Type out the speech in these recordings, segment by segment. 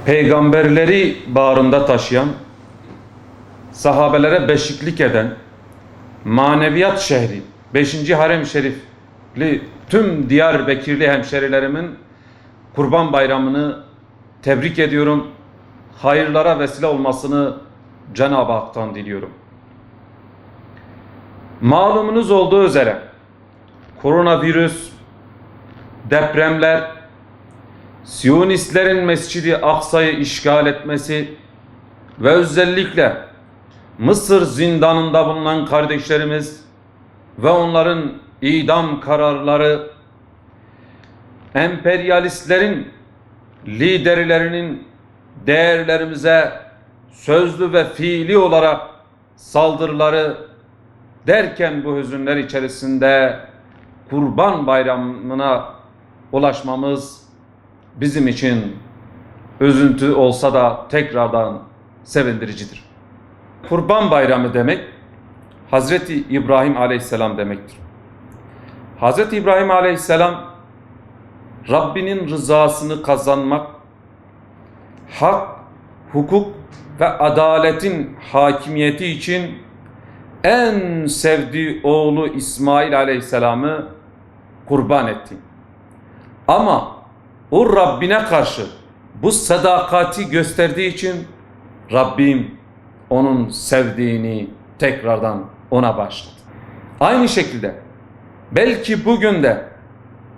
peygamberleri bağrında taşıyan, sahabelere beşiklik eden, maneviyat şehri, 5. Harem-i Şerifli tüm Diyarbakırlı hemşerilerimin Kurban Bayramı'nı tebrik ediyorum. Hayırlara vesile olmasını Cenab-ı Hak'tan diliyorum. Malumunuz olduğu üzere koronavirüs, depremler, Siyonistlerin Mescid-i Aksa'yı işgal etmesi ve özellikle Mısır zindanında bulunan kardeşlerimiz ve onların idam kararları, emperyalistlerin liderlerinin değerlerimize sözlü ve fiili olarak saldırıları derken bu hüzünler içerisinde Kurban Bayramı'na ulaşmamız bizim için üzüntü olsa da tekrardan sevindiricidir. Kurban Bayramı demek Hazreti İbrahim Aleyhisselam demektir. Hazreti İbrahim Aleyhisselam Rabbinin rızasını kazanmak, hak, hukuk ve adaletin hakimiyeti için en sevdiği oğlu İsmail Aleyhisselam'ı kurban etti. Ama o Rabbine karşı bu sadakati gösterdiği için Rabbim onun sevdiğini tekrardan ona bağışladı. Aynı şekilde belki bugün de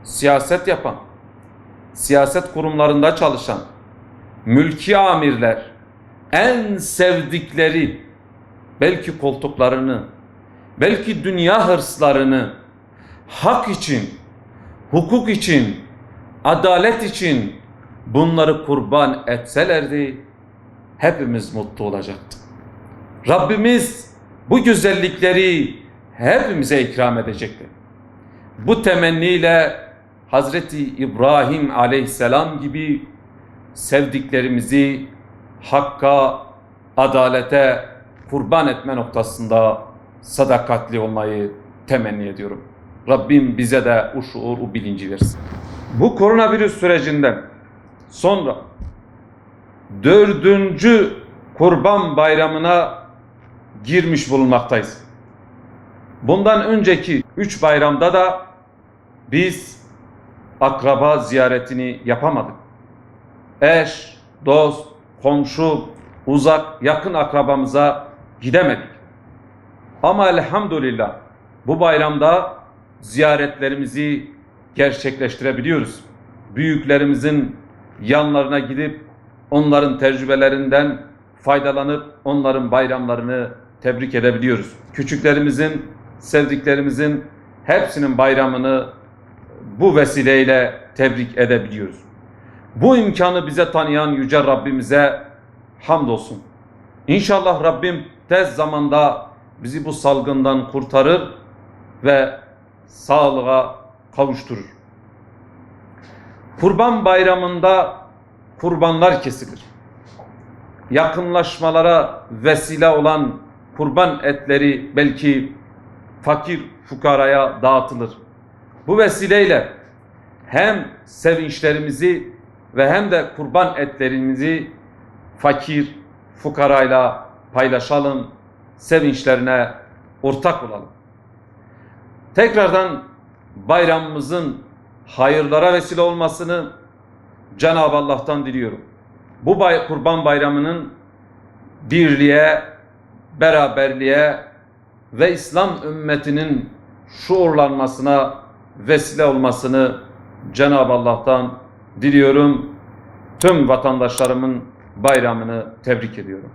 siyaset yapan, siyaset kurumlarında çalışan mülki amirler en sevdikleri belki koltuklarını, belki dünya hırslarını hak için, hukuk için, adalet için bunları kurban etselerdi hepimiz mutlu olacaktık. Rabbimiz bu güzellikleri hepimize ikram edecekti. Bu temenniyle Hazreti İbrahim Aleyhisselam gibi sevdiklerimizi hakka, adalete kurban etme noktasında sadakatli olmayı temenni ediyorum. Rabbim bize de o şuur, o bilinci versin. Bu koronavirüs sürecinden sonra 4. Kurban Bayramı'na girmiş bulunmaktayız. Bundan önceki 3 bayramda da biz akraba ziyaretini yapamadık. Eş, dost, komşu, uzak, yakın akrabamıza gidemedik. Ama elhamdülillah bu bayramda ziyaretlerimizi gerçekleştirebiliyoruz. Büyüklerimizin yanlarına gidip onların tecrübelerinden faydalanıp onların bayramlarını tebrik edebiliyoruz. Küçüklerimizin, sevdiklerimizin hepsinin bayramını bu vesileyle tebrik edebiliyoruz. Bu imkanı bize tanıyan Yüce Rabbimize hamdolsun. İnşallah Rabbim tez zamanda bizi bu salgından kurtarır ve sağlığa kavuşturur. Kurban Bayramı'nda kurbanlar kesilir. Yakınlaşmalara vesile olan kurban etleri belki fakir fukaraya dağıtılır. Bu vesileyle hem sevinçlerimizi ve hem de kurban etlerimizi fakir fukarayla paylaşalım, sevinçlerine ortak olalım. Tekrardan bayramımızın hayırlara vesile olmasını Cenab-ı Allah'tan diliyorum. Bu Kurban Bayramı'nın birliğe, beraberliğe ve İslam ümmetinin şuurlanmasına vesile olmasını Cenab-ı Allah'tan diliyorum. Tüm vatandaşlarımın bayramını tebrik ediyorum.